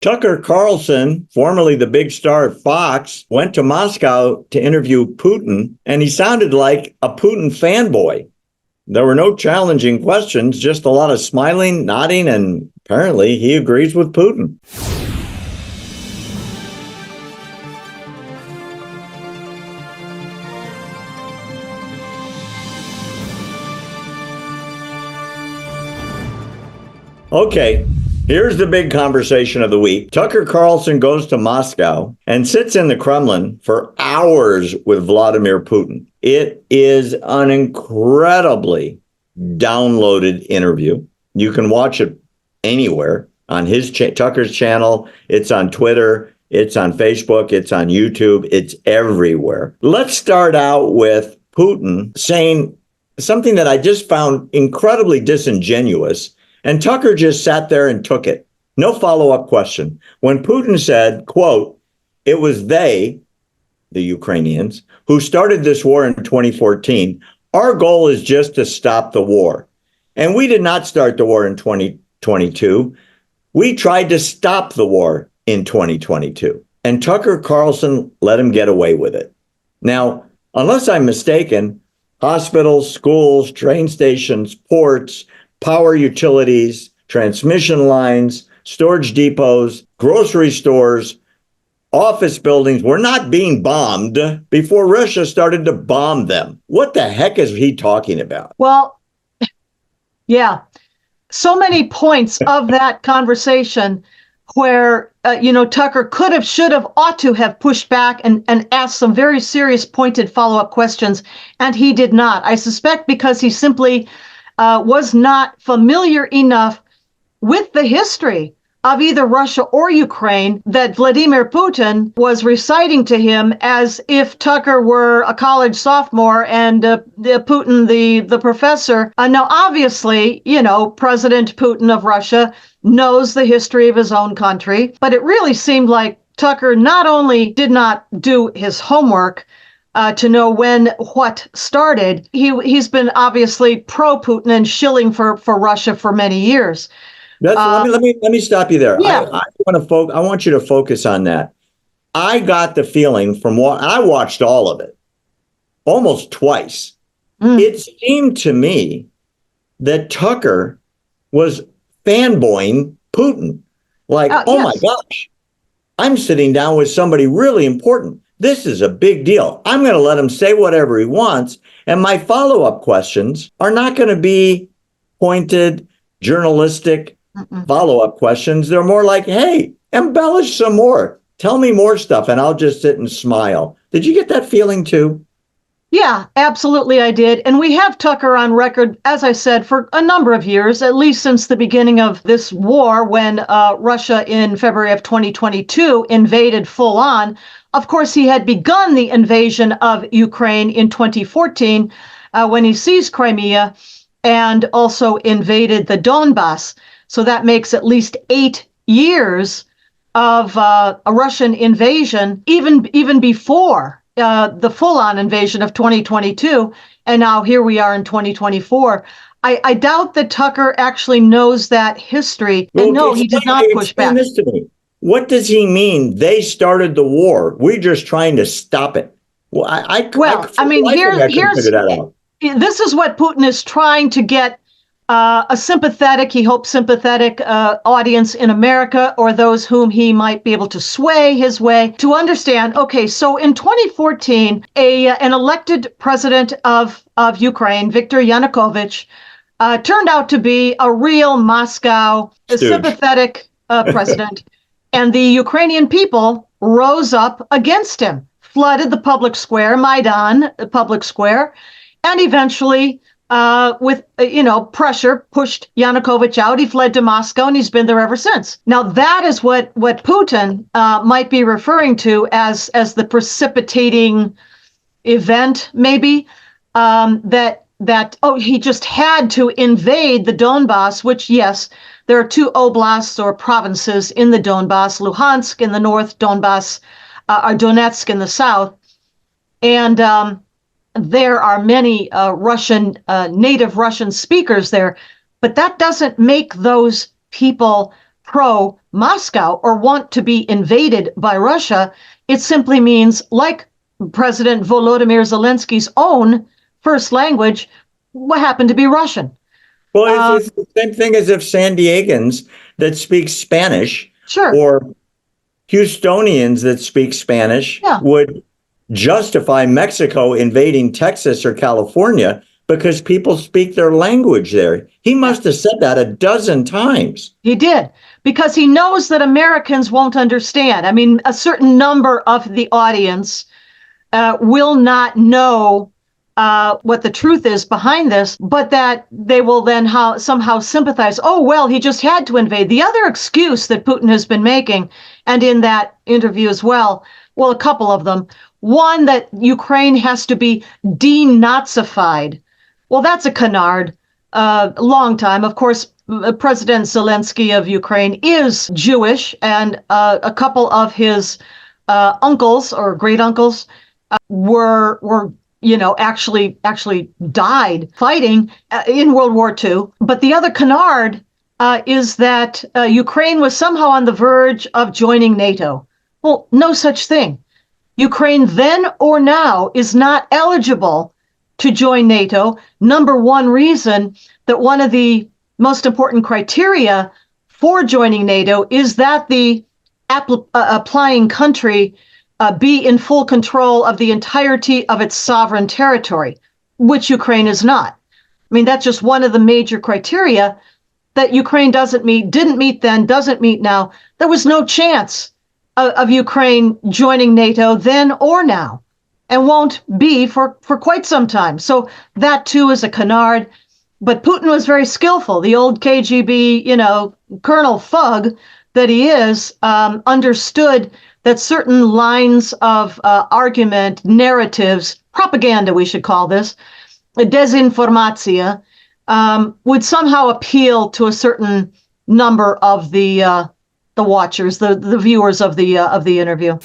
Tucker Carlson, formerly the big star at Fox, went to Moscow to interview Putin, and he sounded like a Putin fanboy. There were no challenging questions, just a lot of smiling, nodding, and apparently he agrees with Putin. Okay, here's the big conversation of the week. Tucker Carlson goes to Moscow and sits in the Kremlin for hours with Vladimir Putin. It is an incredibly downloaded interview. You can watch it anywhere on his Tucker's channel. It's on Twitter. It's on Facebook. It's on YouTube. It's everywhere. Let's start out with Putin saying something that I just found incredibly disingenuous. And Tucker just sat there and took it. No follow-up question. When Putin said, quote, "It was they, the Ukrainians, who started this war in 2014. Our goal is just to stop the war. And we did not start the war in 2022. We tried to stop the war in 2022. And Tucker Carlson let him get away with it. Now, unless I'm mistaken, hospitals, schools, train stations, ports, power utilities, transmission lines, storage depots, grocery stores, office buildings were not being bombed before Russia started to bomb them. What the heck is he talking about? Well, yeah, so many points of that conversation where, Tucker could have, should have, ought to have pushed back and asked some very serious pointed follow-up questions, and he did not. I suspect because he simply was not familiar enough with the history of either Russia or Ukraine that Vladimir Putin was reciting to him as if Tucker were a college sophomore and Putin the professor. Now, obviously, President Putin of Russia knows the history of his own country, but it really seemed like Tucker not only did not do his homework, to know when what started. He's been obviously pro-Putin and shilling for Russia for many years. Let me stop you there. Yeah. I want you to focus on that. I got the feeling from what I watched all of it, almost twice. It seemed to me that Tucker was fanboying Putin. Like, oh yes. My gosh, I'm sitting down with somebody really important. This is a big deal. I'm going to let him say whatever he wants. And my follow-up questions are not going to be pointed, journalistic follow-up questions. They're more like, hey, embellish some more. Tell me more stuff, and I'll just sit and smile. Did you get that feeling too? Yeah, absolutely I did. And we have Tucker on record, as I said, for a number of years, at least since the beginning of this war when Russia in February of 2022 invaded full on. Of course, he had begun the invasion of Ukraine in 2014 when he seized Crimea and also invaded the Donbass. So that makes at least 8 years of a Russian invasion, even before the full-on invasion of 2022. And now here we are in 2024. I doubt that Tucker actually knows that history. And no, he did not push back. This to me. What does he mean? They started the war. We're just trying to stop it. Well, this is what Putin is trying to get a sympathetic, he hopes sympathetic audience in America, or those whom he might be able to sway his way to understand. Okay, so in 2014, an elected president of Ukraine, Viktor Yanukovych, turned out to be a real Moscow sympathetic president. And the Ukrainian people rose up against him, flooded the public square, Maidan, the public square, and eventually, with pressure, pushed Yanukovych out. He fled to Moscow, and he's been there ever since. Now, that is what Putin might be referring to as the precipitating event, maybe, he just had to invade the Donbass, which, yes, there are 2 oblasts or provinces in the Donbass, Luhansk in the north, Donbass, Donetsk in the south. And there are many native Russian speakers there, but that doesn't make those people pro-Moscow or want to be invaded by Russia. It simply means, like President Volodymyr Zelensky's own first language, what happened to be Russian. Well, it's the same thing as if San Diegans that speak Spanish Sure. or Houstonians that speak Spanish would justify Mexico invading Texas or California because people speak their language there. He must have said that a dozen times. He did, because he knows that Americans won't understand. I mean, a certain number of the audience will not know what the truth is behind this, but that they will then somehow sympathize. Oh, well, he just had to invade. The other excuse that Putin has been making, and in that interview as well, a couple of them. One, that Ukraine has to be denazified. Well, that's a canard. Long time. Of course, President Zelensky of Ukraine is Jewish, and a couple of his uncles or great uncles were actually died fighting in World War II. But the other canard is that Ukraine was somehow on the verge of joining NATO. Well, no such thing. Ukraine then or now is not eligible to join NATO. Number one reason that one of the most important criteria for joining NATO is that the applying country be in full control of the entirety of its sovereign territory, which Ukraine is not. I mean, that's just one of the major criteria that Ukraine didn't meet then, doesn't meet now. There was no chance of Ukraine joining NATO then or now, and won't be for quite some time. So that too is a canard. But Putin was very skillful. The old KGB, Colonel Thug that he is, understood that certain lines of argument, narratives, propaganda, we should call this, desinformatia, would somehow appeal to a certain number of the watchers, the viewers of the interview.